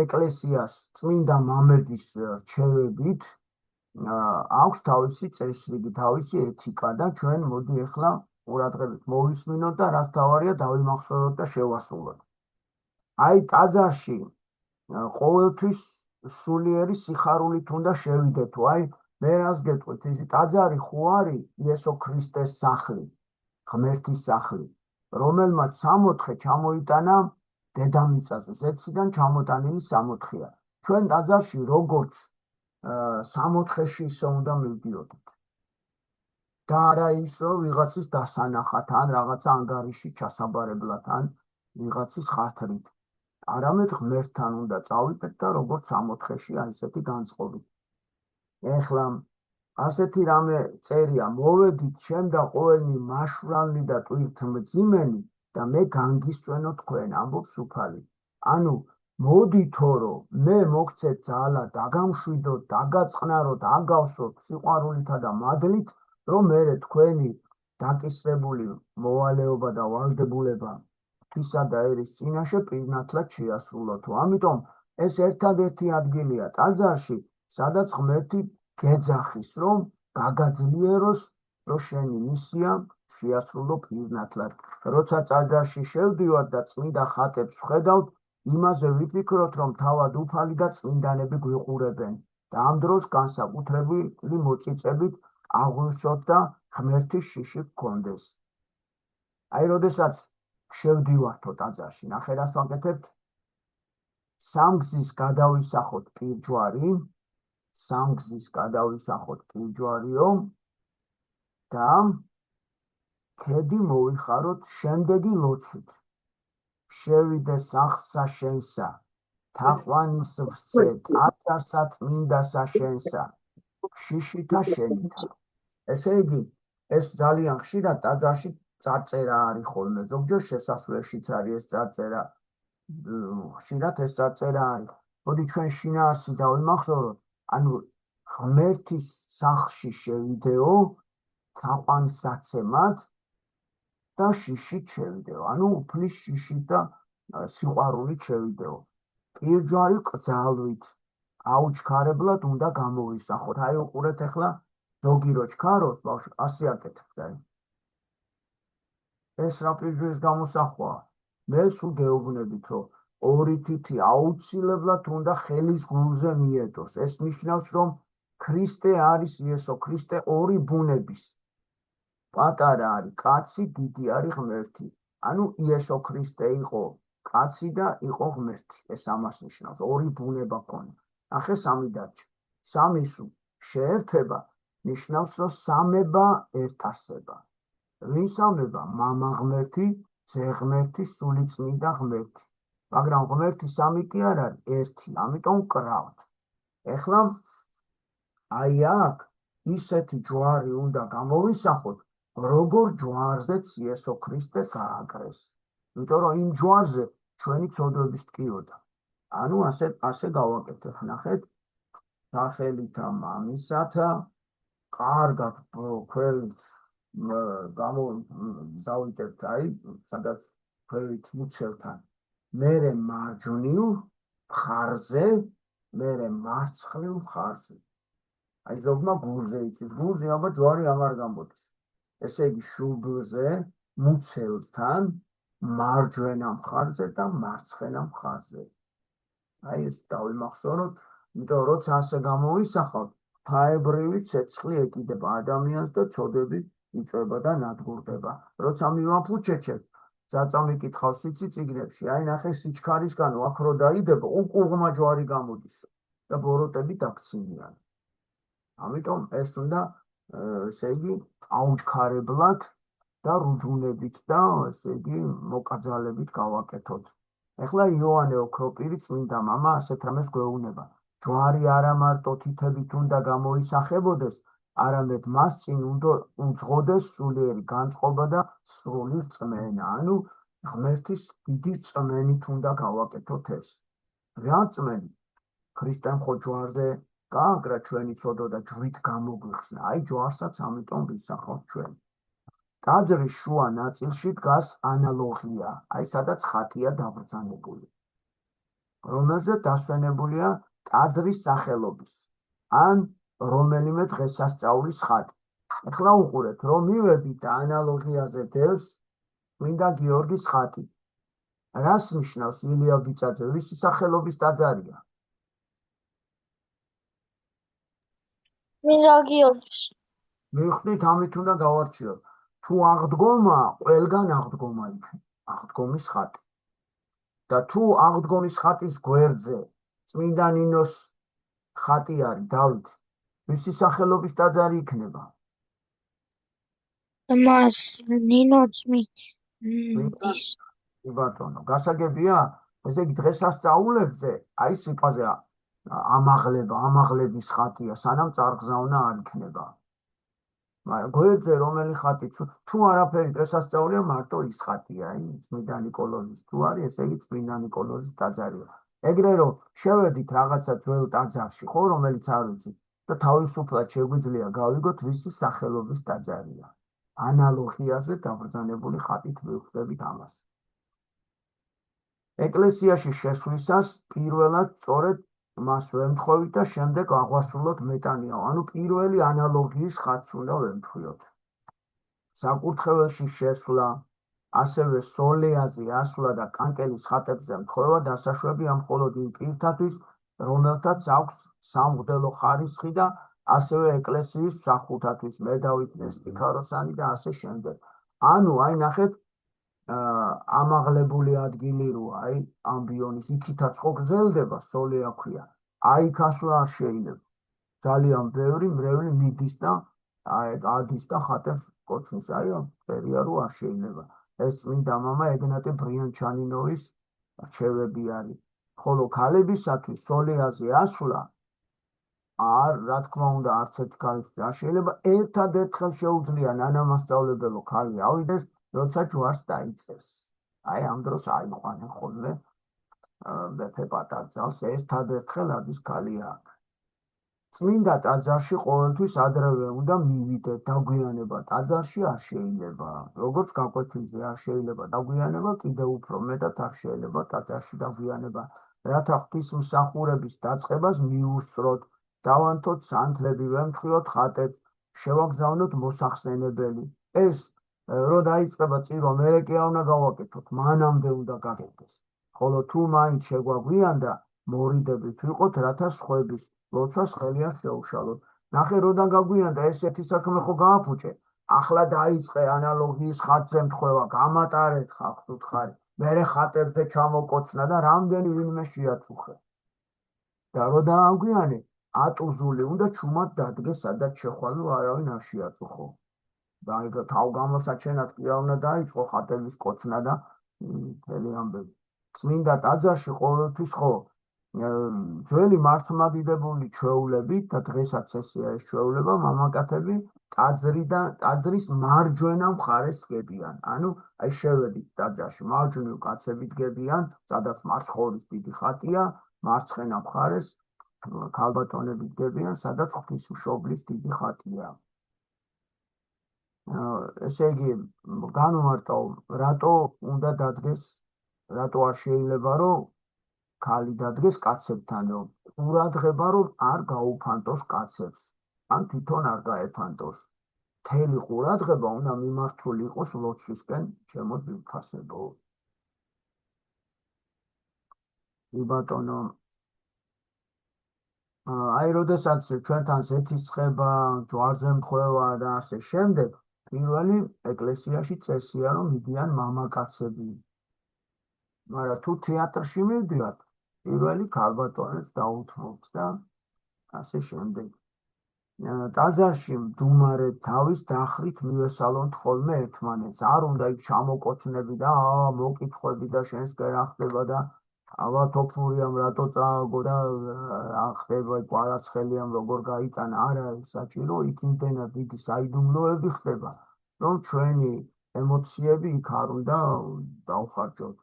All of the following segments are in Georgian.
ეკლესიას წმინდა მამების რჩევებით აქვს თავისი წესრიგი, თავისი ეთიკა და ჩვენ მოდი ახლა ყურადღებით მოვისმინოთ და რაც თავარია დავიმახსოვროთ და შევასრულოთ. აი ტაძარში ყოველთვის სულიერი სიხარულით უნდა შევიდეთ. აი მე რას გეტყვით, ის ტაძარი ხო არის იესო ქრისტეს სახლი, ღმერთის სახლი, რომელმაც 64 ჩამოიტანა დედამიწაზე, ზეციდან ჩამოტანილი 64-ია. ჩვენ ტაძარში როგორც 64-ში ისე უნდა მივდიოდეთ. და არა ის, რომ ვიღაცის დასანახად, ან რაღაცა ანგარიში ჩასაბარებლად, ან ვიღაცის ხათრით. არამედ ღმერთთან უნდა წავიდეთ და როგორც 64-ში აი ესეთი განწყობით. ეხლა ასეთი რამე წერია, მოვედით შემდა ყოველნი მაშვრალნი და ტვირთმძიმენი და მე განგისვენო თქვენ, ამბობს უფალი. ანუ მოდითო რომ მე მოგცეთ ძალა დაგამშვიდოთ, დაგაწყნაროთ, აგავსოთ სიყვარულითა და მადლით, რომ მერე თქვენი დაკისრებული მოვალეობა და ვალდებულება ღვთისა და ერის წინაშე პირნათლად შეასრულოთ. ამიტომ ეს ერთადერთი ადგილია ტაძარში, სადაც ღმერთი გეძახის, რომ გაგაძლიეროს, რომ შენი მისია შეასრულო პირნათლად. როცა ტაძარში შევდივართ და წმინდა ხატებს ვხედავთ, იმაზე ვიფიქროთ, რომ თავად უფალი და წმინდანები გვიყურებენ და ამ დროს განსაკუთრებული მოწიწებით აღვივსოთ და ღმერთის შიში გქონდეს. აი, როდესაც შევდივართო ტაძარში, ნახე რას ვაკეთებთ? სამგზის გადავისახოთ პირჯვარი, სამგზის გადავისახოთ პირჯვარიო და ქედი მოვიხაროთ შემდეგი ლოცვით. შევიდე სახლსა შენსა, თაყვანის ვრცე, ტაძარსა წმინდასა შენსა, შიშითა შენითა. ესე იგი, ეს ძალიან ხშირად ტაძარში წარწერა არის ხოლმე, ზოგჯერ შესასვლელშიც არის ეს წარწერა, ხშირად ეს წარწერა არის. მოდი ჩვენ შინაარსი დავიმახსოვროთ, ანუ ღმერთის სახლში შევიდეო, თაყვანსაცემად და შიშით შევიდეო, ანუ უფლის შიშით და სიყვარულით შევიდეო. პირჯვარი კრძალვით, აუჩქარებლად უნდა გამოვისახოთ. აი უყურეთ ახლა ზოგი რო ჩქაროთ, ბავშვი, ასე აკეთებთ. ეს რა პირჯვრის გამოსახვაა? მე სულ გეუბნებით, რომ ორი თითი აუცილებლად უნდა ხელის გულზე მიედოს. ეს ნიშნავს, რომ ქრისტე არის იესო ქრისტე ორი ბუნების. პატარა არის კაცი, დიდი არის ღმერთი. ანუ იესო ქრისტე იყო კაცი და იყო ღმერთი. ეს ამას ნიშნავს, ორი ბუნება ქონა. ნახე სამი დარჩა. სამის შეერთება ნიშნავს, რომ სამება ერთარსება. ვინ სამება? მამა ღმერთი, ძე ღმერთი, სულიწმინდა ღმერთი. მაგრამ ღმერთი სამი კი არ არის, ერთი, ამიტომ კრავთ. ეხლა აი აქ ისეთი ჯვარი უნდა გამოვისახოთ, როგორ ჯვარზეც იესო ქრისტე გააკრეს. იმიტომ რომ იმ ჯვარზე ჩვენი ცოდვების ტკიოდა. ანუ ასე გავაკეთეთ, ნახეთ, სახელითა მამისათა, კარგად ქვევით დავიტებთ, აი, სადაც ქვევით მუცელთან. მერე მარჯვნივ მხარზე, მერე მარცხნივ მხარზე. აი ზოგმა გულზე იცის, გულზე აბა ჯვარი აღარ გამოდის. ესე იგი შუბლზე, მუცელთან, მარჯვენა მხარზე და მარცხენა მხარზე. აი ეს დავიმახსოვროთ, იმიტომ როცა ასე გამოვისახავთ, ღვთაებრივი ცეცხლი ეკიდება ადამიანს და ცოდვები იწვება და ნადგურდება. როცა მივაფუჩეჩებთ, წაწა მიკითხავს სიცი წიგნებში, აი ნახე სიჩქარისგან აქ რო დაიდება, უკუღმა ჯვარი გამოდის და ბოროტები დაქცინიან. ამიტომ ეს უნდა, ესე იგი, აუჩქარებლად და რუძუნებით და ესე იგი მოკაძალებით გავაკეთოთ. ეხლა იოანე ოქროპირი წმინდა მამა ასეთ რამეს გვეუბნება. ჯვარი არა მარტო თითებით უნდა გამოისახებოდეს, არამედ მას წინ უნდა უძღოდეს სულიერი განწყობა და სრული რწმენა. ანუ ღმერთის დიდი რწმენით უნდა გავაკეთოთ ეს. რა რწმენი? ქრისტემ ხო ჯვარზე გააკრა ჩვენი ცოდვა და ჯვრით გამოგვიხსნა. აი ჯვარსაც ამიტომ ვისახავთ ჩვენ. ტაძრის შუა ნაწილში დგას ანალოგია, აი სადაც ხატია დაბრძანებული. რომელზეც დასვენებულია ტაძრის სახელობის ან რომელიმე დღესასწაულის ხატი. ახლა უყურეთ, რომ მივედით ანალოგიაზე დევს წმინდა გიორგის ხატი. რას ნიშნავს ილია ბიწაძე? ვისი სახელობის ტაძარია? წმინდა გიორგის. მივხვდით, ამით უნდა გავარჩიოთ. თუ აღდგომა, ყველგან აღდგომა იქნება, აღდგომის ხატი. და თუ აღდგომის ხატის გვერდზე წმინდა ნინოს ხატი არის, დავით, ვისი სახელობის ტაძარი იქნება? მას ნინო წმინდა ბატონო, გასაგებია, ესე იგი დღესასწაულებზე აი სიტყვაზე ამაღლების ხატია, სანამ წარგზავნა არ იქნება. მაგრამ გვერდზე რომელი ხატი თუ არაფერი დღესასწაულია, მარტო ის ხატია, წმინდა ნიკოლოზის თუ არის, ესე იგი წმინდა ნიკოლოზის ტაძარია. ეგრე რომ შევედით რაღაცა ძველ ტაძარში, ხო, რომელიც არ ვიცი, და თავისუფლად შეგვიძლია გავიგოთ ვისი სახელობის ტაძარია. ანალოგიაზე დაბრძანებული ხატით მივხვდებით ამას. ეკლესიაში შესვლისას პირველად სწორედ მას ვემთხვევით და შემდეგ აღვასრულოთ მეტანიაო, ანუ პირველი ანალოგიის ხატს უნდა ვემთხვიოთ. საკურთხეველში შესვლა, ასევე სოლეაზე ასვლა და კანკელის ხატებზე მთხვევა დასაშვებია მხოლოდ იმ პირთათვის, რომელთაც აქვს სამღვდელო ხარისხი და ასევე ეკლესიის მსახურთათვის, მედავით ნესტიქაროსანი და ასე შემდეგ. ანუ აი ნახეთ, ამაღლებული ადგილი როა, აი ამბიონის იქითაც ხო გრძელდება, სოლეა ქვია. აიქ ასვლა არ შეიძლება. ძალიან ბევრი მრევლი მიდის და ადის და ხატებს კოცნის, აი წერია რომ არ შეიძლება. ეს წმინდა მამა ეგნატე ბრიანჩანინოვის რჩევები არის. ხოლო ქალებისათვის სოლეაზე ასვლა რა თქმა უნდა, არც ერთ ქალს არ შეიძლება, ერთადერთხელ შეუძლია ნანამასწავლებელო ქალი ავიდეს, როცა ჯვარს დაიწერს. აი ამ დროს აიყვანენ ხოლმე მეფე პატარძალს, ერთადერთხელ ადის ქალი აქ. წმინდა ტაძარში ყოველთვის ადრევე უნდა მივიდეთ, დაგვიანება ტაძარში არ შეიძლება. როგორც გაკვეთილზე არ შეიძლება დაგვიანება, კიდევ უფრო მეტად არ შეიძლება ტაძარში დაგვიანება. რათა ღვთისმსახურების დაწყებას მივუსწროთ, დავანთოთ სანთლები, ვემთხვიოთ ხატებს, შევაგზავნოთ მოსახსენებელი. ეს რო დაიწყება წირვა, მერე კი არ უნდა გავაკეთოთ, მანამდე უნდა გაკეთდეს. ხოლო თუ მაინც შეგვაგვიანდა, მორიდებით ვიყოთ, რათა სხვების ლოცვას ხელი არ შეუშალოთ. ნახე, რო გაგვიანდა, ეს ერთი საქმე ხო გააფუჭე. ახლა დაიწყე ანალოგიის ხატზე მთხვევა, გამატარეთ ხალხს უთხარი, მერე ხატებზე ჩამოკოცნა და რამდენი ვინმე შეაწუხე. და რო დააგვიანე, ატუზული უნდა ჩუმად დადგეს, სადაც შეხვალო არავინ არ შეაწუხო. და აი თავგამოსაჩენად კი არ უნდა დაიწყო ხატების კოცნა და მთელი ამბები. წმინდა ტაძარში ყოველთვის ხო ძველი მართლმადიდებელი ჩვეულებით და დღესაც ესეა ეს ჩვეულება, მამაკაცები ტაძრის მარჯვენა მხარეს დგებიან. ანუ აი შევედით ტაძარში, მარჯვნივ კაცები დგებიან, სადაც მარცხორის დიდი ხატია, მარცხენა მხარეს ქალბატონები დგებიან, სადაც ღვთისმშობლის დიდი ხატია. ესე იგი, განვმარტავ, რატო უნდა დადგეს, რატო არ შეიძლება რომ ქალი დადგეს კაცებთან, ყურადღება რომ არ გაუფანტოს კაცებს, ან თვითონ არ გაეფანტოს. მთელი ყურადღება უნდა მიმართული იყოს ლოცვისკენ, ჩემო ძვირფასებო. ბატონო, აი როდესაც ჩვენთან ზეთისხება, ჯვარზე მთხვევა და ასე შემდეგ, პირველი ეკლესიაში წესია რომ მიდიან მამაკაცები. მაგრამ თუ თეატრში მივდივართ, პირველი ქალბატონებს დაუთმობთ და ასე შემდეგ. ტაძარში მდუმარე თავის დახრით მივესალოთ ხოლმე ერთმანეთს. არ უნდა იქ ჩამოკოცნები და მოკითხვები და შენს რა ხდება და ავათოფურიამ რატო წააგო და რა ხდება, კვარაცხელიამ როგორ გაიტანა. არ არის საჭირო, იქ იმდენად დიდი საიდუმლოები ხდება, რომ ჩვენი ემოციები იქ არ უნდა დავხარჯოთ.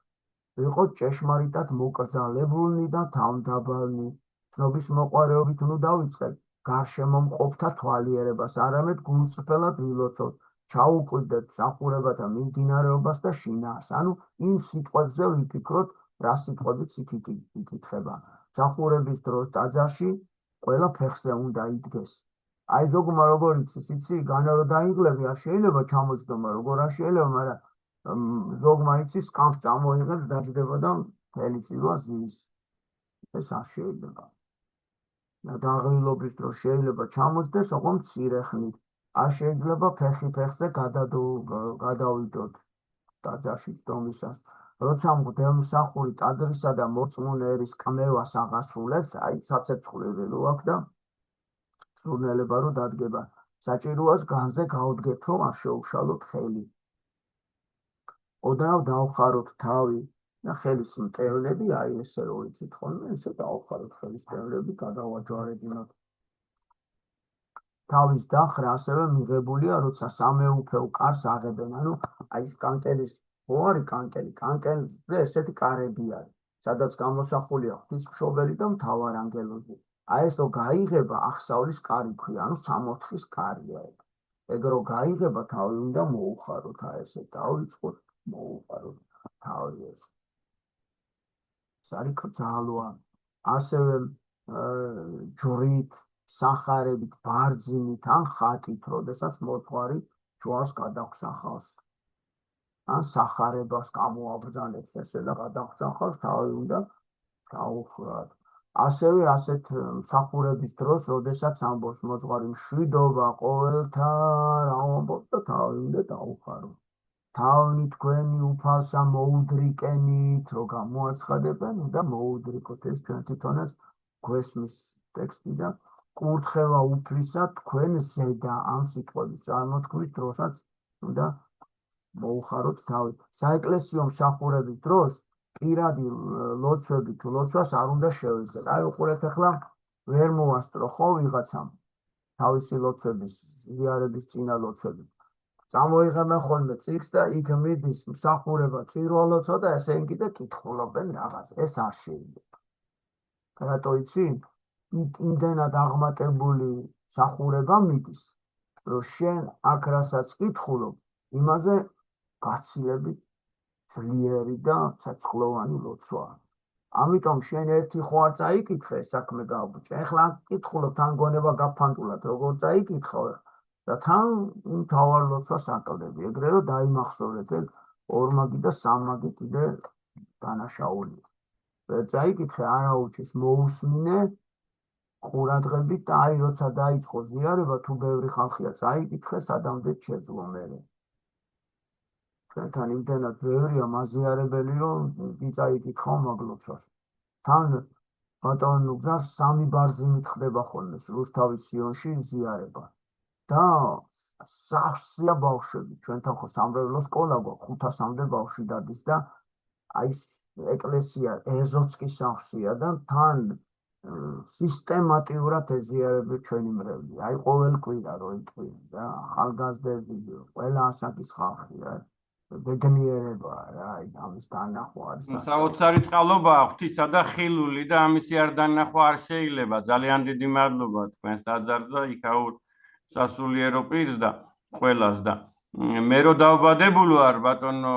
ვიყოთ ჭეშმარიტად მოკრძალებულნი და თავმდაბალნი. ცნობის მოყვარეობით უნდა დავიწყეთ გარშემო მყოფთა თვალიერებას, არამედ გულწრფელად ვილოცოთ, ჩაუკვირდეთ მსახურებათა მიმდინარეობას და შინაარს. ანუ იმ სიტყვებზე ვიფიქროთ, რა სიტყვებიც იკითხება. მსახურების დროს ტაძარში ყველა ფეხზე უნდა იდგეს. აი ზოგმა როგორ იცის, იცი, განა რომ დაიღლები, არ შეიძლება ჩამოჯდომა, როგორ არ შეიძლება, მაგრამ ზოგმა იცის, სკამს წამოიღებს, დაჯდება და მთელი წილვა ზის. ეს არ შეიძლება. დაღლილობის დროს შეიძლება ჩამოჯდეს, ოღონდ მცირე ხნით. არ შეიძლება ფეხი ფეხზე გადავიდოთ ტაძარში ჯდომისას. როცა მღვდელმსახური ტაძრისა და მოწმუნე ერის კმევას აღასრულებს, აი საცეცხლები რო აქვს და სურნელება რო დადგება, საჭიროა განზე გაუდგეთ, რომ არ შეუშალოთ ხელი. ოდნავ დავხაროთ თავი და ხელის მტევნები, აი ესე რო იცით ხოლმე, ესე დავხაროთ ხელის მტევნები, გადავაჯვარედინოთ. თავის დახრა ასევე მიღებულია, როცა სამეუფეო კარს აღებენ, ანუ აი ეს კანკელის ხო არის კანკელზე ესეთი კარები არის, სადაც გამოსახულია ღვთისმშობელი და მთავარანგელოზი. აი ესო გაიღება აღსავლის კარი ქვია, ანუ 64-ის კარია ეგ. ეგ რო გაიღება, თავი უნდა მოუხაროთ, აი ესე დავიწყოთ, მოუხაროთ თავი ეს. არის კრძალვა, ასევე ჯვრით, სახარებით, ბარძიმით ან ხატით, როდესაც მოთხარი ჯვარს გადაგსახავს. ან სახარებას გამოაბრძანებს ესე და გადაგსახავს, თავი უნდა გაუხრათ. ასევე ასეთ მსახურების დროს, როდესაც ამბობს მოძღვარი მშვიდობა ყოველთა, რა ამბობს და თავი უნდა დაუხაროთ. თავი თქვენი უფალსა მოუდრიკენით, რო გამოაცხადებენ და მოუდრიკოთ, ეს ჩვენ თვითონაც გვესმის ტექსტი და კურთხევა უფლისა თქვენ ზედა ამ სიტყვების წარმოთქმის დროსაც უნდა მოუხაროთ თავი. საეკლესიო მსახურების დროს პირადი ლოცვები თუ ლოცვას არ უნდა შევეძლებთ. აი უყურეთ ახლა ვერ მოასწრო ხო ვიღაცამ თავისი ლოცვების, ზიარების წინა ლოცვები. წამოიღებენ ხოლმე წიგნს და იქ მიდის მსახურება წირვალოცვა და ესე კიდე კითხულობენ რაღაც. ეს არ შეიძლება. რატო იცი? იმდენად აღმატებული მსახურება მიდის, რომ შენ აქ რასაც კითხულობ, იმაზე გაცილებით ძლიერი და ცეცხლოვანი ლოცვა. ამიტომ შენ ერთი ხო არ წაიკითხე საქმე გააბუჭე. ეხლა კითხულობ, თან გონება გაფანტულად, როგორ წაიკითხო და თან მთავარ ლოცვას აკლდები, ეგრე რომ დაიმახსოვრეთ, ეგ ორმაგი და სამმაგი კიდე დანაშაულია. ვერ წაიკითხე, არა უჩის, მოусმინე ყურადღებით და აი როცა დაიწყო ზიარება, თუ ბევრი ხალხია წაიკითხე, სადამდე შეძლო მერე. ჩვენთან იმდენად ბევრია მაზიარებელი, რომ წაიკითხავ მაგლოცვას. თან ბატონო გზას 3 ბარძიმით ხდება ხოლმე რუსთავის სიონში ზიარება. და სახლსია ბავშვები, ჩვენთან ხო სამრევლო სკოლა გვაქვს, 500-მდე ბავშვი დადის და აი ეკლესია ეზოც კი სახლსია და თან სისტემატიურად ეზიარება ჩვენი მრევლი. აი ყოველ კვირა რო იტყვია და ახალგაზრდები, ყველა ასაკის ხალხი რა. ბედნიერება რა, აი ამის დანახვა არის. საოცარი წყალობაა ღვთისა და ხილული და ამისი არ დანახვა არ შეიძლება. ძალიან დიდი მადლობა თქვენს ტაძარს და იქაურ სასულიერო პირს და ყველას და მე რო დავბადებულო არ ბატონო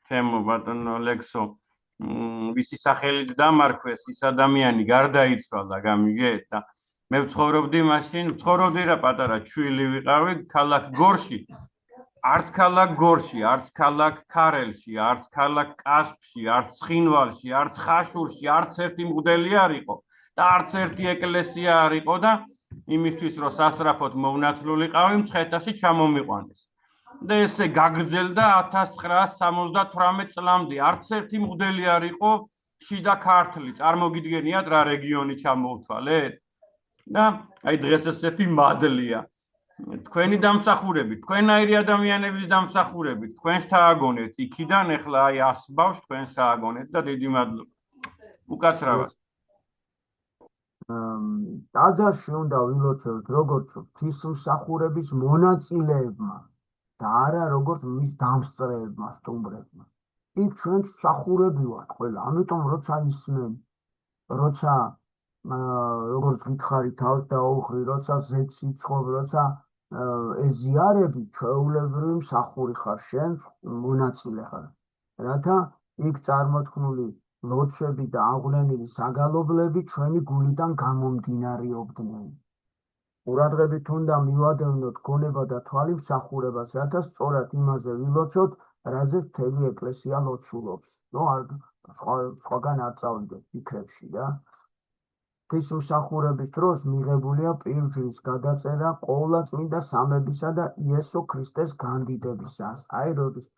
ჩემო ბატონო ლექსო ვისი სახელით დამარქვეს ის ადამიანი გარდაიცვალა გამიგეთ და მე ვცხოვრობდი მაშინ ვცხოვრობდი რა პატარა ჩვილი ვიყავი ქალაქ გორში არც ქალაქ გორში არც ქალაქ ქარელში არც ქალაქ კასპში არც ცხინვალში არც ხაშურში არც ერთი მღვდელი არ იყო და არც ერთი ეკლესია არ იყო და იმისთვის რომ სასწრაფოდ მოვნათლულიყავი მცხეთაში ჩამომიყვანეს და ესე გაგრძელდა 1978 წლამდე არც ერთი მღვდელი არ იყო შიდა ქართლი წარმოგიდგენიათ რა რეგიონი ჩამოუთვალეთ და აი დღეს ესეთი მადლია თქვენი დამსახურებით თქვენაირი ადამიანების დამსახურებით თქვენს თააგონეთ იქიდან ეხლა აი ასბავს თქვენს თააგონეთ და დიდი მადლობა უკაცრავად ტაძარში უნდა ვილოცოთ როგორც ღვთისმსახურების მონაწილეებმა და არა როგორც მის დამსწრეებმა სტუმრებმა. იქ ჩვენ მსახურები ვართ ყველა, ამიტომ როცა ისმენ, როცა როგორც გითხარი თავს დაუხრი, როცა ზეც იცხოვ, როცა ეზიარები, ჩვეულებრივი მსახური ხარ შენ, მონაწილე ხარ. რათა იქ წარმოთქმული ლოცვები და აღვლენილი საგალობლები ჩვენი გულიდან გამომდინარეობდნენ. ყურადღებით უნდა მივადევნოთ გონება და თვალიმსახურებას, რათა სწორად იმაზე ვილოცოთ, რაზეც მთელი ეკლესია ლოცულობს. სხვაგან არ წავიდეთ ფიქრებში რა. ღვთისმსახურების დროს მიღებულია პირჯვრის გადაწერა ყოვლადწმინდა სამებისა და იესო ქრისტეს განდიდებისას. აი როდის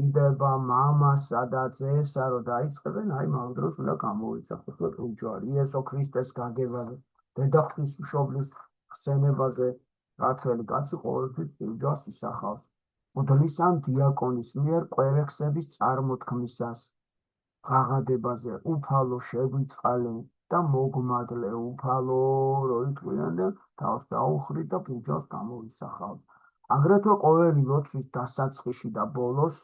იდება მამასა და ძესა რომ დაიწყებენ, აი მაგ დროს უნდა გამოვიცახოთ უჯარი იესო ქრისტეს გაგებაზე, დედა ღვთისმშობლის ხსენებაზე ქართველი კაცი ყოველთვის პირჯვარს ისახავს. მღვდლისან დიაკონის მიერ კვერეხსების წარმოთქმისას, ღაღადებაზე უფალო შეგვიწყალე და მოგმადლე უფალო რო იტყვიან და თავს დაუხრი და პირჯვარს გამოვისახავ. აგრეთვე ყოველი ლოცვის დასაწყისში და ბოლოს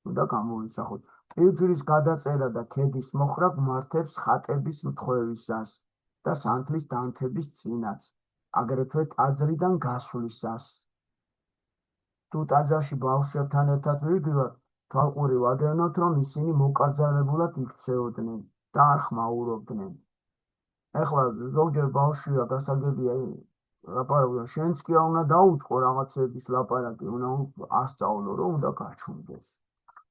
უნდა გამოვისახოთ. პირჯვრის გადაწერა და ქედის მოხრა გმართებს ხატების მთხვევისას და სანთლის დანთების წინაც, აგრეთვე ტაძრიდან გასვლისას. თუ ტაძარში ბავშვებთან ერთად მივდივართ, თვალყური ვადევნოთ, რომ ისინი მოკრძალებულად იქცეოდნენ და არ ხმაურობდნენ. ეხლა ზოგჯერ ბავშვია გასაგებია ლაპარაკი, შენც კი უნდა დაუწყო რაღაცების ლაპარაკი, უნდა ასწავლო, რომ უნდა გაჩვენდეს.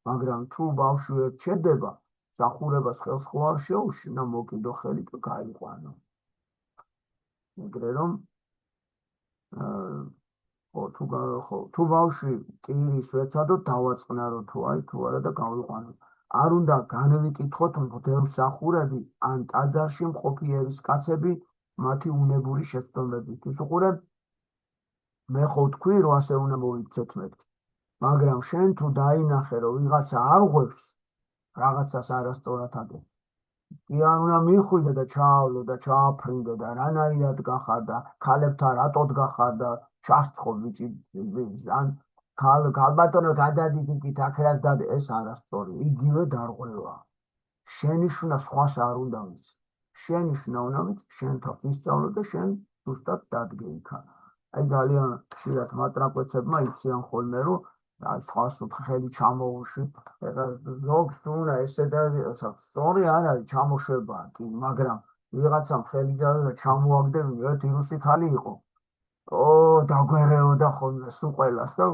მაგრამ თუ ბავშვი რჩება, მსახურებას ხელს ხო არ შეუშვი, უნდა მოკიდო ხელი და გაიყვანო. ეგრე რომ თუ ბავშვი კირის ვეცადოთ, დავაწყნარო თუ აი თუ არა და გავიყვანო. არ უნდა განვიკითხოთ მღვდელმსახურები ან ტაძარში მყოფი ერისკაცები მათი უნებური შეცდომებით. უყურებ, მე ხო ვთქვი, რომ ასე უნდა მოიქცეთ მეთქი. მაგრამ შენ თუ დაინახე, რომ ვიღაცა არ ღვევს, რაღაცას არასწორად აგებს, კი არ უნდა მიხვიდე და ჩაავლო და ჩააფრინდე და რანაირად გახარდა, ქალებთან რატოდ გახარდა, ჩასწყო ბიჭი, ან ქალბატონო გადადიდით აქ და ეს არასწორი, იგივე დარღვევა. შენიშვნა სხვას არ უნდა ვიცი. შენიშვნა უნდა ვიცი, შენ თავს ისწავლო და შენ ზუსტად დადგე იქა. აი ძალიან ხშირად მატრაკვეცებმა იციან ხოლმე, რომ სხვას ხელი ჩამოუშვით, ზოგს თუ უნდა ესე და სწორი არ არის ჩამოშვება კი, მაგრამ ვიღაცამ ხელი და ჩამოაგდე, ერთ ირუსი ხალი იყო. დაგვერეოდა ხოლმე სულ ყველას და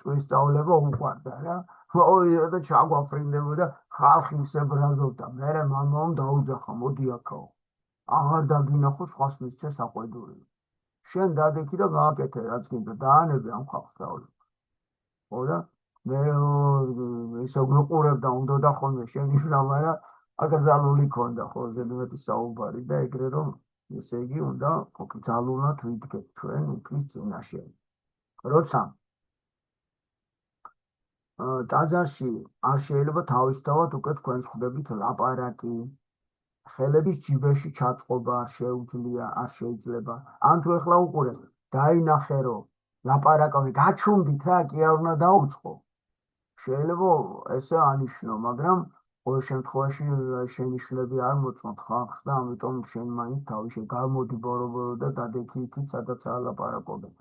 ვისწავლება უყვარდა რა. მოვიდა და ჩაგვაფრინდებოდა, ხალხი ისე ბრაზობდა, მერე მამამ დაუძახა, მოდი აქაო. აღარ დაგინახო სხვას მისცე საყვედური. შენ დადექი და გააკეთე, რაც გინდა, დაანებე ამ ხალხს დაულე. ხო და მე ისე გვიყურებდა, უნდა ხოლმე შენიშვნა, მაგრამ აკრძალული ქონდა ხო ზედმეტი საუბარი და ეგრე რომ ესე იგი უნდა ძალულად ვიდგეთ ჩვენ უფლის წინაშე. როცა ტაძარში არ შეიძლება თავისთავად უკვე თქვენ ხვდებით ლაპარაკი, ხელების ჯიბეში ჩაწყობა არ შეიძლება. ან თუ ეხლა უყურეთ, დაინახე რომ ლაპარაკავი გაჩუმდით რა, კი არ უნდა დაუწყო. შეიძლება ესე ანიშნო, მაგრამ ყოველ შემთხვევაში შენიშვნები არ მოწმოთ ხალხს და ამიტომ შენ მაინც თავში გამოდი ბორო და დადექი იქით, სადაც ალაპარაკობენ.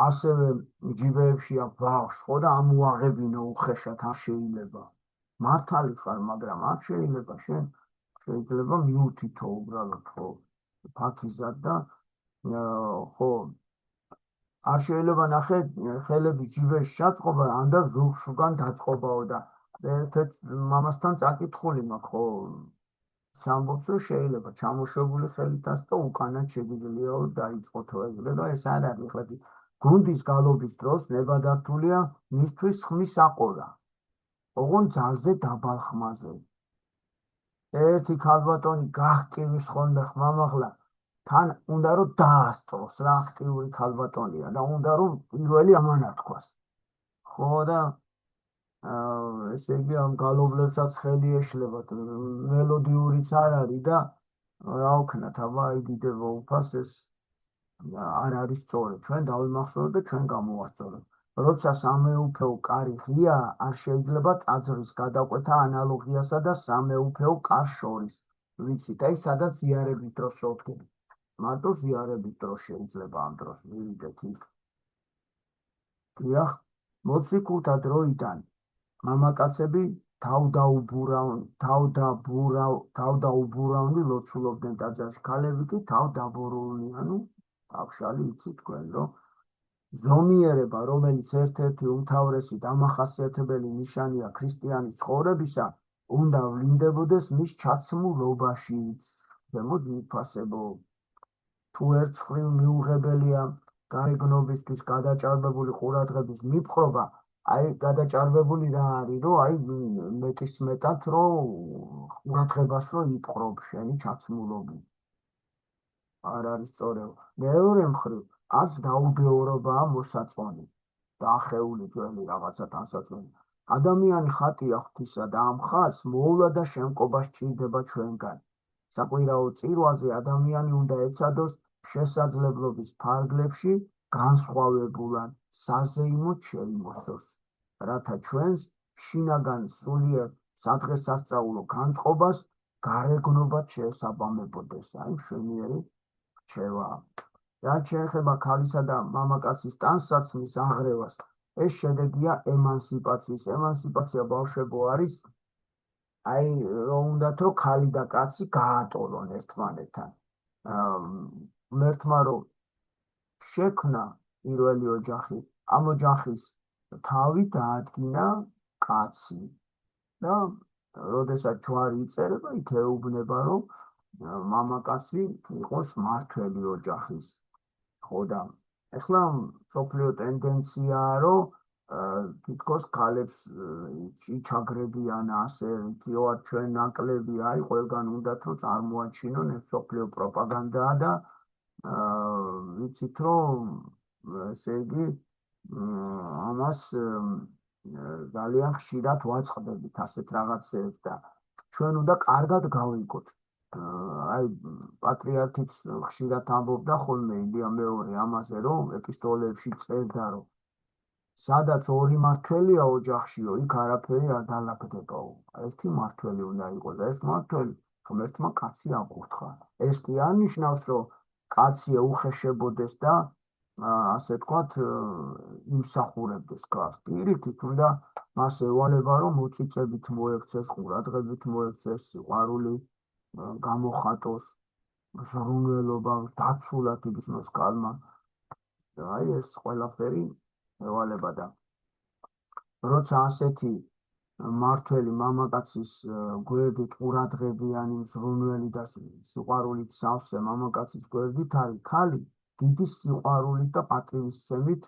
ასევე ჯიბეებში აქვს ბავშვს, ხო და ამოაღებინო უხეშად არ შეიძლება. მართალი ხარ, მაგრამ არ შეიძლება, შენ შეიძლება მიუთითო უბრალოდ, ხო, ფაქიზად და ხო, არ შეიძლება ნახე ხელების ჯიბეში ჩაწყობა, ანდა ზურგსგან დაწყობაო და ერთ-ერთ მამასთან წაკითხული მაქვს, ხო, სამბობს, რომ შეიძლება ჩამოშვებული ხელითაც და უკანად შეგიძლიაო დაიწყოთო ეგრე და ეს არ არის ხლები. გუნდის გალობის დროს ნებადართულია მისთვის ხმის აყოლა, ოღონდ ძალზე დაბალ ხმაზე. ერთი ქალბატონი გაჰკივის ხოლმე ხმამაღლა, თან უნდა რომ დაასწროს რა, აქტიური ქალბატონია და უნდა რომ პირველი ამანათქვას. ხო და ესე იგი ამ გალობლებსაც ხელი ეშლებათ, მელოდიურიც არ არის და რა ვქნათ, აბა იდიდება უფას, ეს არ არის სწორი. ჩვენ დავიმახსოვროთ და ჩვენ გამოვასწოროთ. როცა სამეუფეო კარი ღია, არ შეიძლება ტაძრის გადაყვეთა ანალოგიასა და სამეუფეო კარს შორის. ვიცით, აი სადაც ზიარების დროს შევდგებით. მარტო ზიარების დროს შეიძლება ამ დროს მივიდეთ იქ. დიახ, მოციქულთა დროიდან მამაკაცები თავდაუბურავნი ლოცულობდნენ ტაძარში, ქალები კი თავდაბურული, ანუ ბავშვალი იცით თქვენ, რომ ზომიერება, რომელიც ერთ-ერთი უმთავრესი დამახასიათებელი ნიშანია ქრისტიანის ცხოვრებისა, უნდა ვლინდებოდეს მის ჩაცმულობაშიც. ზემოთ მიფასებო. თუ ერთ მხრივ მიუღებელია გარეგნობისთვის გადაჭარბებული ყურადღების მიპყრობა, აი გადაჭარბებული რა არის, რომ აი მეტისმეტად რომ ყურადღებას რომ იპყრობ შენი ჩაცმულობით. არ არის სწორება. მეორე მხრივ, არც დაუბეორობაა მოსაწონი, დაახეული ძველი რაღაცა თანსაწონი. ადამიანი ხატია ღვთისა და ამ ხატს მოვლა და შემკობა სჭირდება ჩვენგან. საკვირაო წირვაზე ადამიანი უნდა ეცადოს შესაძლებლობის ფარგლებში განსხვავებულად საზეიმოდ შეიმოსოს, რათა ჩვენს შინაგან სულიერ სადღესასწაულო განწყობას გარეგნობად შეესაბამებოდეს. აი მშვენიერი რჩევა. რაც შეეხება ქალისა და მამაკაცის ტანსაცმლის აღრევას, ეს შედეგია ემანსიპაციის. ემანსიპაცია ბავშვებო არის აი რომ უნდათ რომ ქალი და კაცი გაატოლონ ერთმანეთთან. ღმერთმა რომ შექმნა პირველი ოჯახი, ამ ოჯახის თავი დაადგინა კაცი და როდესაც ჯვარი იწერება, იქ ეუბნება რომ მამაკაცი იყოს მმართველი ოჯახის. ხო და ეხლა მსოფლიო ტენდენციაა რომ თითქოს ქალებს იჩაგრებიან ასე, თიოთ ჩვენ ნაკლები, აი ყველგან უნდათ რომ წარმოაჩინონ, ეს მსოფლიო პროპაგანდაა და ვიცით რომ ესე იგი ამას ძალიან ხშირად ვაწყდებით ასეთ რაღაცებს და ჩვენ უნდა კარგად გავიგოთ. აი პატრიარქიც ხშირად ამბობდა ხოლმე ილია მეორე ამაზე, რომ ეპისტოლეებში წერდა, რომ სადაც ორი მმართველია ოჯახშიო, იქ არაფერი არ დალაგდებაო. ერთი მმართველი უნდა იყოს და ეს მმართველი ღმერთმა კაცი აკურთხა. ეს კი არ ნიშნავს, რომ კაცი ეუხეშებოდეს და ასე თქვათ იმსახურებდეს ქალს. პირიქით უნდა მას ევალება, რომ მოწიწებით მოექცეს, ყურადღებით მოექცეს, სიყვარული გამოხატოს, ზრუნველობა დაცულად იგრძნოს ქალმა. აი ეს ყველაფერი ევალება და როცა ასეთი მმართველი მამაკაცის გვერდით ყურადღებიანი, ზრუნველი და სიყვარულით სავსე მამაკაცის გვერდით არის, ქალი დიდი სიყვარულით და პატივისცემით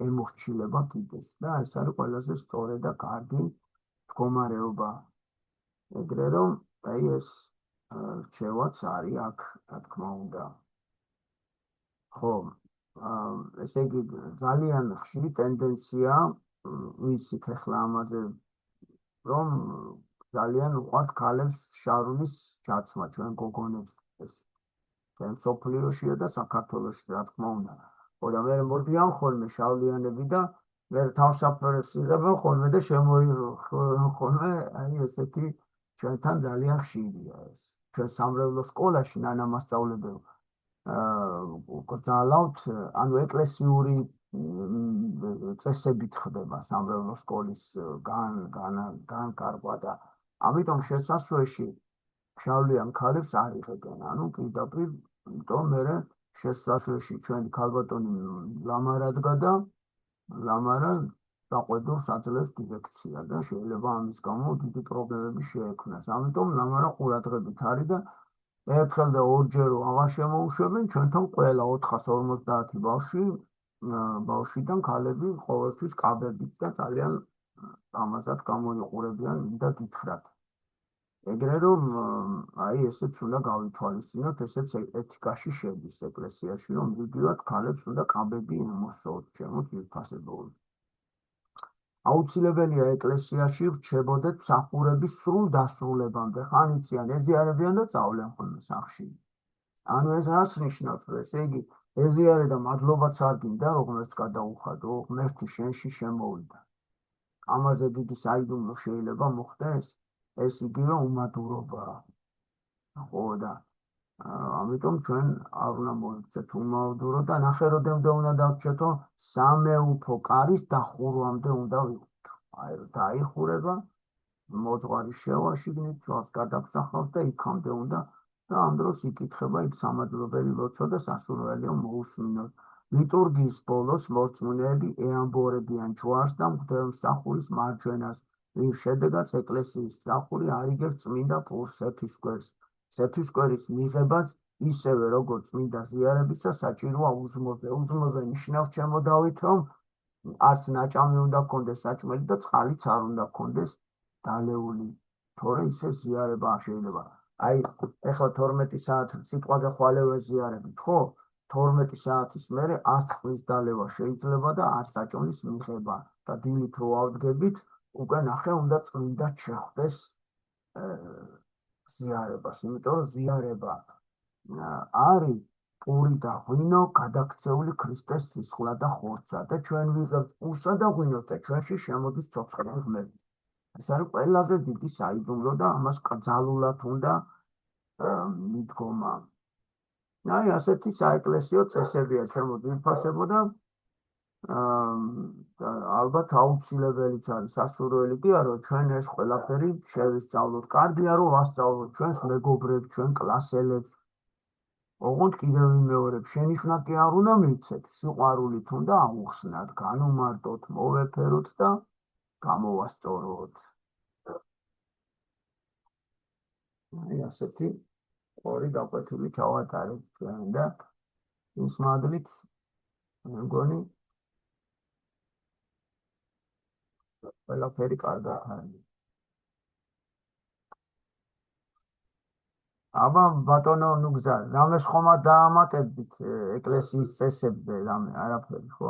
ემორჩილება კიდეც და ეს არის ყველაზე სწორი და კარგი მდგომარეობა. ეგრე რომ აი ეს რჩევაც არის აქ, რა თქმა უნდა. ხო, ესე იგი ძალიან ხშირი ტენდენცია ვიცით ახლა ამაზე, რომ ძალიან უყვართ ქალებს შარულის ჩაცმა ჩვენ გოგონებს, ეს ჩვენ მსოფლიოშია და საქართველოში, რა თქმა უნდა. ხო და მე მოდიან ხოლმე შავლიანები და მე თავსაფარებს იღებენ ხოლმე და შემოიღო ხოლმე, აი ესეთი ჩვენთან ძალიან ხშირია ეს. ჩვენ სამრევლო სკოლაში ნანამასწავლებელი გძალავთ, ანუ ეკლესიური წესებით ხდება სამრევლო სკოლის განკარგვა და ამიტომ შესასვლელში შავლიან ქალებს არ იღებენ, ანუ პირდაპირ, იმიტომ მე შესასვლელში ჩვენი ქალბატონი ლამარადგა და ლამარა საყვედურს აძლევს დირექცია და შეიძლება ამის გამო დიდი პრობლემები შეექმნას. ამიტომ ლამარა ყურადღებით არის და ერთხელ და ორჯერ აღარ შემოუშვებენ, ჩვენთან ყველა 450 ბავშვიდან ქალები ყოველთვის კაბებით და ძალიან ამასაც გამოიყურებიან და გითხრათ. ეგრე რომ აი ესეც უნდა გავითვალისწინოთ, ესეც ეთიკაში შედის ეკლესიაში, რომ მივიდივართ ქალებს უნდა კაბები ემოსოთ, ჩემოთ მიფასებოდი. აუცილებელია ეკლესიაში რჩებოდეთ მსახურების სრულ დასრულებამდე, ხან იციან ეზიარებიან და წავლენ ხოლმე სახლში. ანუ ეს რას ნიშნავს, ესე იგი ეზიარე და მადლობაც არ გინდა, რომ ღმერთს გადაუხადო, ღმერთი შენში შემოვიდა. ამაზე დიდი საიდუმლო შეიძლება მოხდეს, ეს იგივე უმადურობაა. ხო და ამიტომ ჩვენ არ უნდა მოიქცეთ უმადურო და ნახე როდემდე უნდა დავჭეთო, სამეუფო კარის დახურვამდე უნდა ვიყოთ. აი დაიხურება მოძღვარი შევაშიგნით, თვალს გადაგსახავს და იქამდე უნდა და ამ დროს იკითხება იქ სამადლობელი ლოცვა და სასურველიო მოусმინოთ. ლიტურგიის ბოლოს მორწმუნეები ეამბორებიან ჯვარს და მღვდელმსახურის მარჯვენას, რის შედეგად ეკლესიის მსახური არიგებს წმინდა პურს სეფისკვერს. სეფისკვერის მიღებაც ისევე როგორც წმინდა ზიარებისა საჭიროა უზმოზე. უზმოზე ნიშნავს ჩემო დავით, რომ არც ნაჭამი უნდა გქონდეს საჭმელი და წყალიც არ უნდა გქონდეს დალეული, თორე ისე ზიარება არ შეიძლება. აი, ეხლა 12 საათი სიტყვაზე ხვალე ვეზიარებით, ხო? 12 საათის მერე არც წყლის დალევა შეიძლება და არც საჭმლის მიღება და დილით რო ავდგებით, უკვე ნახე უნდა წმინდად შეხვდეს ზიარებას, იმიტომ რომ ზიარება არის პური და ღვინო გადაქცეული ქრისტეს სისხლა და ხორცა და ჩვენ ვიღებთ პურსა და ღვინოს და ჩვენში შემოდის ცოცხალი ღმერთი. ეს არის ყველაზე დიდი საიდუმლო და ამას კრძალულად უნდა მიდგომა. აი, ასეთი საეკლესიო წესებია ჩემო ძვირფასებო და ალბათ აუცილებელიც არის სასურველი კი არა, რომ ჩვენ ეს ყველაფერი შევისწავლოთ. კარგია რომ ვასწავლოთ ჩვენს მეგობრებს, ჩვენ კლასელებს. ოღონდ კიდევ ვიმეორებ, შენიშვნა კი არ უნდა მივცეთ, სიყვარულით უნდა აუხსნათ, განუმარტოთ, მოვეფეროთ და გამოვასწოროთ. აი, ასეთი ორი გაკვეთილი ჩავატარეთ ჩვენ და ის მადლით მე მგონი ყველაფერი კარგად არის. აბა ბატონო ნუგზა, რამეს ხომა დაამატებდით ეკლესიის წესებზე, რამე არაფერი, ხო?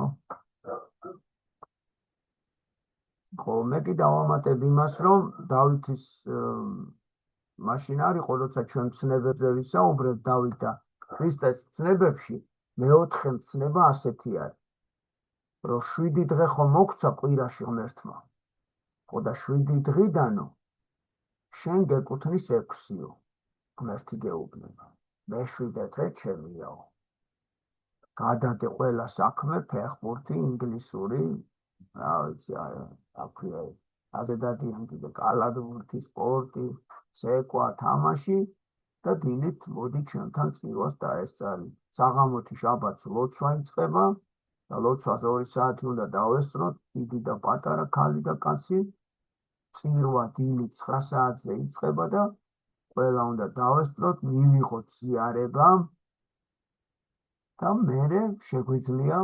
ხო, მე კი დავამატებ იმას, რომ დავითის მაშინ არის, როცა ჩვენ ცნებებზე ვისაუბრებ დავით და ქრისტეს ცნებებში, მეოთხე მცნება ასეთი არის, რომ 7 დღე ხო მოგცა კვირაში ღმერთმა, ხო და 7 დღიდანო შენ გეკუთვნის 6-იო. ღმერთი გეუბნება, მე 7 დღე ჩემიაო. გადადე ყველა საქმე, ფეხბურთი, ინგლისური, რა ვიცი, აქვია, ადედადიან კიდე კალათბურთი, სპორტი, ცეკვა, თამაში და დილით მოდი ჩვენთან წირვას დაესწარი. საღამოთი შაბათს ლოცვა იწყება და ლოცვას 2 საათი უნდა დავესწროთ, დიდი და პატარა, ქალი და კაცი. წირვა დილით 9 საათზე იწყება და ყველა უნდა დავესწროთ, მივიღოთ ზიარება და მერე შეგვიძლია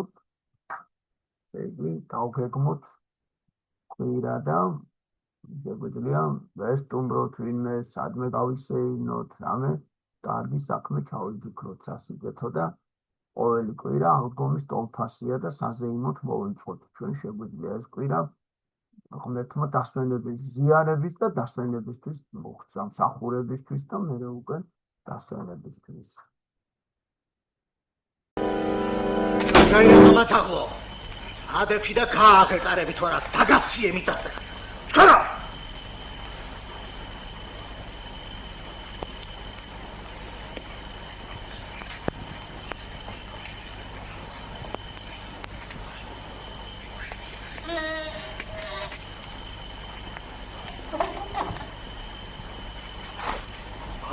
დავგეგმოთ კვირა და შეგვიძლია ვესტუმროთ ვინმე, სადმე გავისეირნოთ, რამე კარგი საქმე ჩავიფიქროთ სასიკეთო და ყოველი კვირა აღდგომის ტოლფასია და საზეიმოდ მოვიწყოთ. ჩვენ შეგვიძლია ეს კვირა ღმერთმა დასვენების, ზიარების და დასვენებისთვის მოგცა, მსახურებისთვის და მერე უკვე დასვენებისთვის. გაიმართაღლო. ადრეფი და გააგეკარები თუ არა, დაგაფიე მიწაზე. ხარა!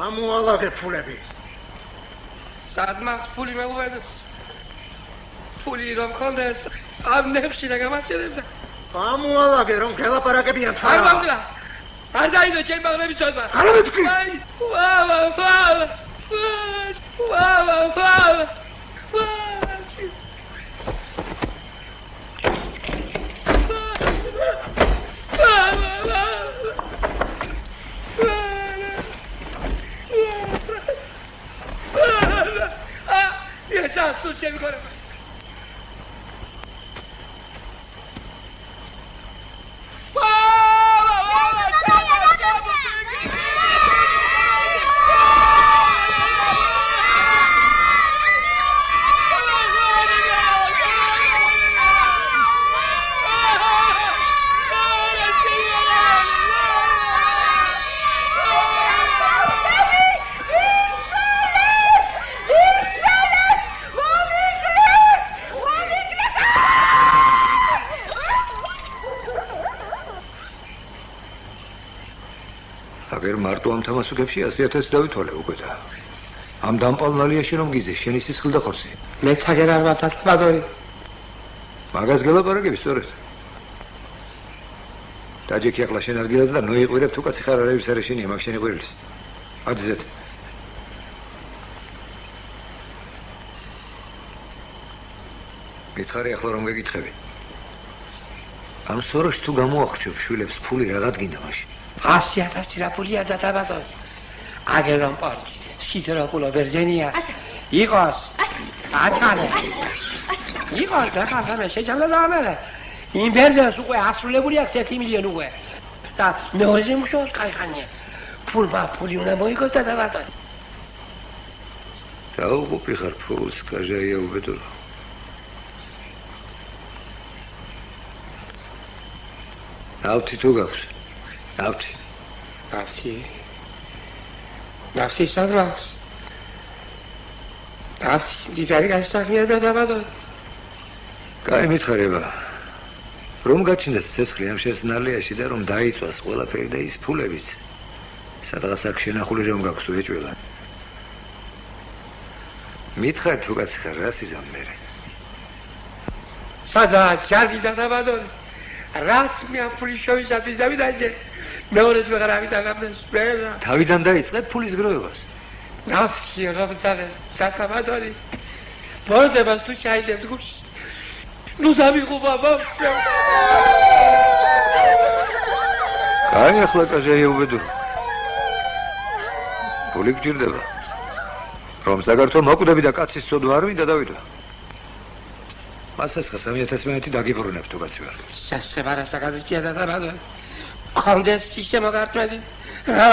ამოალაგე ფულები. სადმახ ფული მეგობებს. ფული რომ ხონდეს, ამ ნებში და გამაჩერებდა. ამოალაგე რომ გელაპარაკებიან არ მაგლა. არ დაიდო ჩემ ბაღლების წოდმა. არა მეთქი. ვავა. Sus ce mi corre. Mommy! ჯერ მარტო ამ თამასუქებში 100,000 დავითვალე უკვე და ამ დამპალნალიაში რომ გიზე შენი სისხლი და ხორცი მე ცაგერ არ ვაცად ბადორი მაგას გელაპარაკები სწორედ დაჯექი ახლა შენ ადგილას და ნოიყვირებ თუ კაცი ხარ არაერთი სარეშინია მაგ შენი ყვირილის აძეთ მითხარი ახლა რომ გეკითხები ამ სოროში თუ გამოახჩობ შვილებს ფული რაღაც გინდა მაშინ 100,000 რა ფულია და ბადორი აგერონ პორტი სიტრო პულო ბერძენია იყოს ათანე იყოს და ხარხამე შეჯამდა დამერე იმ ბერძენს უკვე ასრულებული აქვს 1 მილიონი უკვე და მეორეზე მუშაობს кайხანია ფული უნდა მოიგოს და ბადორი დაუღუპი ხარ ფულს კაჟაია უბედო ნავთი თუ გაქვს ნავთი სადრავს ნავთი ვიზარი გასაგია და ბადორი კაი მითხარება რომ გაჩნდეს ცეცხლი ამ შესნალიაში და რომ დაიწვას ყველაფერი და ის ფულებიც სადღაც აქ შენახული რომ გაქვს უეჭველა მითხარ თუ კაცი ხარ რა სიზამ მე სადაც ჯარგი და ბადორი რაც მე ამ ფულის შოვისათვის დავიდაჭე მეორეც ვეღარ ავიდაგამდეს ვერა თავიდან დაიწყებ ფულის გროვებას ნავთი რობცალე და ბადორი ბორდებას თუ ჩაიდებს გულში ნუ დამიღუპა ბაბა კაი ახლა კაჟაია უბედო ფული გჭირდება რომ საქართველოს მოკვდები და კაცის სოდვა არ მინდა დავიდო მასას ხა 3,000 დაგიბრუნებ თუ კაცი ვარ სასწრაფო საკაზია და ბადორი კონდეს სისტემა გარტვედი რა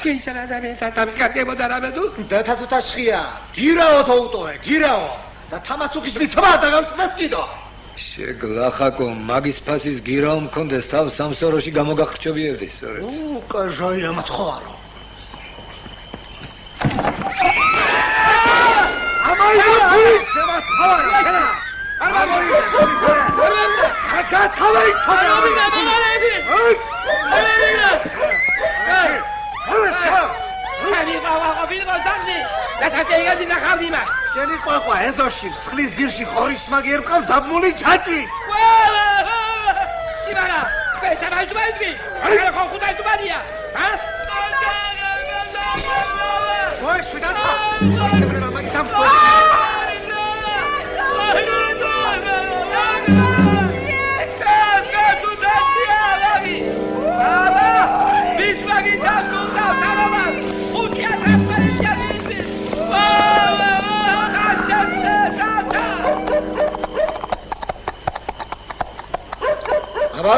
შეიძლება ადამიანთან დამიკარგებოდა რამე თუ დათაცუთა შხია გირაო თო უტოვე გირაო და თამასუქის მიცმა და გამწდეს კიდო შეგლახაკო მაგის ფასის გირაო მქონდეს თავ სამსოროში გამოგახრჩობიერდეს სწორედ კაჟაია მათხოვარო ამაი ფულის შემათხოვარო აკათავი თავი მამალები Ani baba qobin qozamni. Dataqega dinaqavdima. შენი ყვაყვა ეზოში მსხლის ძირში ხორის მაგერ მყავს დაბმული ჩაჭი. Ibara, pesa maltumadgi. Ara ხო ხუთა თუბანია. ჰა? ვაი შედაცა. შეგრა მაგის ამბო. აბა,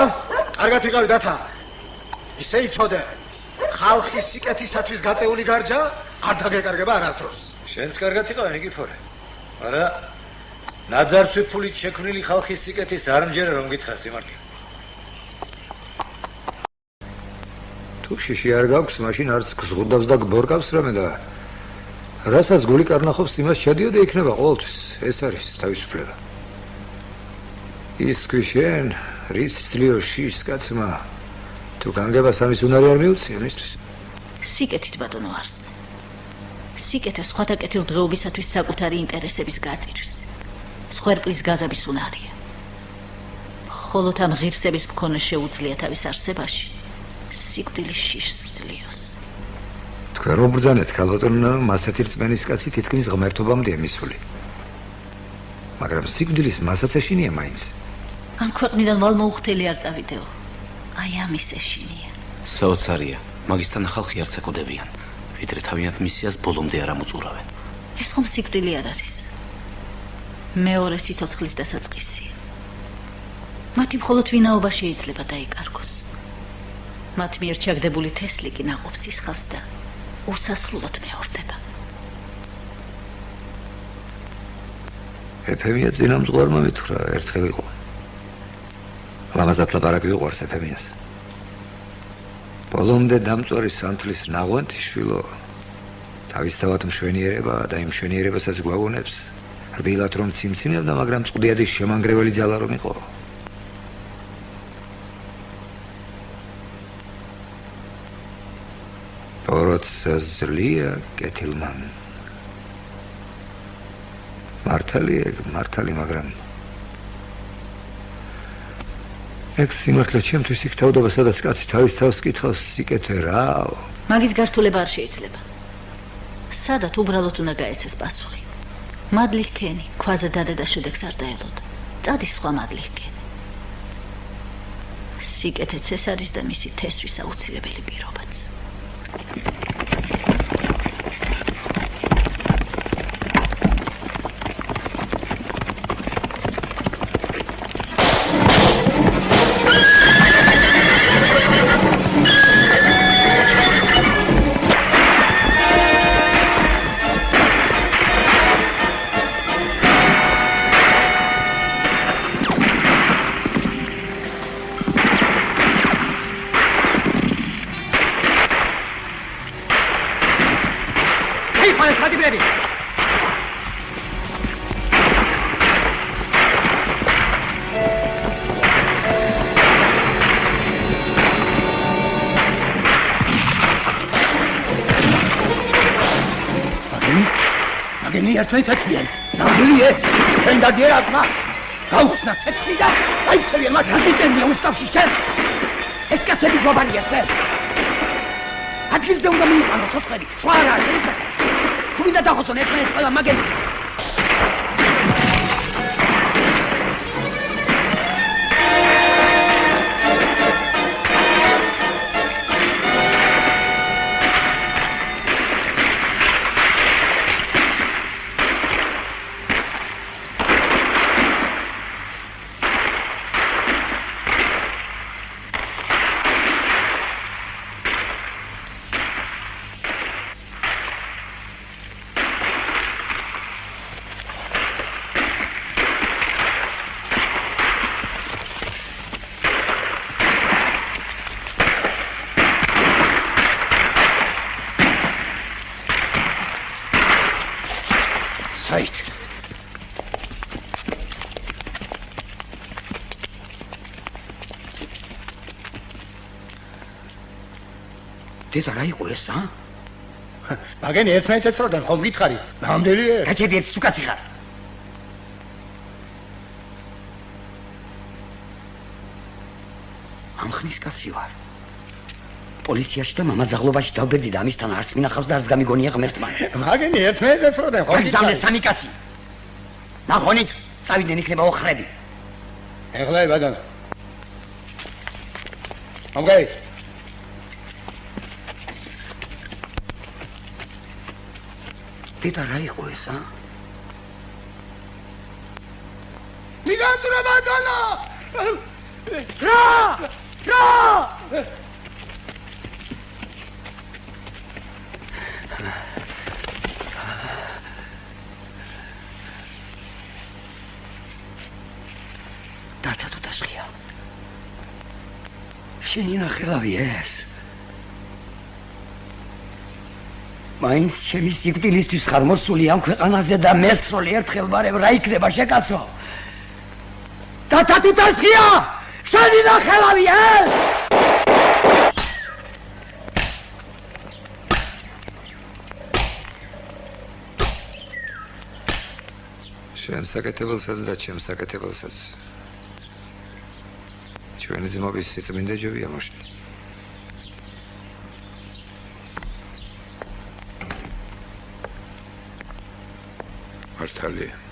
კარგად იყავი დათა. ისე იცოდე. ხალხის სიკეთისათვის გაწეული გარჯა არ დაგეკარგება არასდროს. შენს კარგად იყავი ნიკიფორე. არა ნაძარცვი ფულით შექმნილი ხალხის სიკეთის არ მჯერა რომ გითხრა სიმართლე. თუ შიში არ გაქვს, მაშინ არც გზღუდავს და გბორკავს რამე და რასაც გული კარნახობს, იმას შედიოდა იქნება ყოველთვის. ეს არის თავისუფლება. ის ქვიშენ რის ძლიო შიშს კაცმა თუ განგებას ამის უნარი არ მიუწია მისთვის. სიკეთით ბატონო არსნე. სიკეთე სხვათა კეთილდღეობისათვის საკუთარი ინტერესების გაწირვის. სხვერპლის გაღების უნარია. ხოლო ამ ღირსების მქონე შეუძლია თავის არსებაში სიკვდილის შიშს ძლიოს. თქვენ რომ ბრძანეთ ქალბატონო, მასეთი რწმენის კაცი თითქმის ღმერთობამდეა მისული. მაგრამ სიკვდილის მასაც ეშინია მაინც. ამ ქვეყნიდან ვალმოუხთელი არ წავიდეო. აი ამის ეშინია. საოცარია, მაგისთან ხალხი არ ცეკოდებიან, ვიდრე თავიანთ მისიას ბოლომდე არ ამოწურავენ. ეს ხომ სიკვდილი არ არის. მეორე სიცოცხლის დასაწყისია. მათი მხოლოდ ვინაობა შეიძლება დაიკარგოს. მათ მიერ ჩაგდებული თესლი კი ნაყოფს ისხავს და უსასრულოდ მეორდება. ეფემია წინამძღვარმა მითხრა, ერთხელ იყო. ლამაზად ლაპარაკი უყვარს ეფემიას. ბოლომდე დამწვარი სანთლის ნაღვენთი შვილო თავისთავად მშვენიერება და იმ მშვენიერებასაც გვაგონებს რბილად რომ ციმციმებდა, მაგრამ წყდიადის შემანგრეველი ძალა რომ იყო. როცა ძლია კეთილმან მართალი მაგრამ ეგ სიმართლე ჩემთვის იქ თავდება სადაც კაცი თავის თავს კითხავს სიკეთე რაო მაგის გართულება არ შეიძლება სადაც უბრალოდ უნდა გაეცეს პასუხი მადლი ჰქენი ქვაზე დადე და შედეგს არ დაელოდა წადის სხვა მადლი ჰქენი სიკეთეც ეს არის და მისი თესვის აუცილებელი პირობაც Თქვენ ცეცხლიან, ნამდვილია, თქვენ დაგიერათ მაგ. გაუხსნა ცეცხლი და დაიცელიან მათ რაკეტებია უსტავში შენ. ეს კაცები გვაბარია შენ. ადგილზე უნდა მიიყვანო ცოცხლები, სხვა არა შეიძლება. თუ მინდა დახოცონ ერთმანეთს ყველა მაგები. Საით დედა რა იყო ეს, ა? მაგენი ერთმანეთს ეცროდნენ, ხომ გითხარი? ნამდვილია? კაცები ერთ თუ კაცი ხარ? ამ ხნის კაცი ვარ. პოლიციაში და მამაძაღლობაში დავბერდი და ამისთან არც მინახავს და არც გამიგონია ღმერთმა. მაგენი ერთმანეთს ეცროდნენ, ხომ გითხარი? გაგზავნე სამი კაცი. ნახონით, წავიდნენ იქნება ოხრები. ეხლა ბატონო. ამგაი დედა რა იყო ეს, ა? მიგანტურა ბატონო! რა! დათა თუ დასხია. შენი ნახელავი ეს. მაინც ჩემი სიკვდილისთვის ხარ მოსული ამ ქვეყანაზე და მესროლი ერთხელ ვარებ რა იქნება შეკაცო? დათა თუ დასხია! შენი ნახელავი ეს! შენ საკეთებელსაც და ჩემ საკეთებელსაც ჩვენი ძმობის სიწმინდე ჯობია მოშли მართალია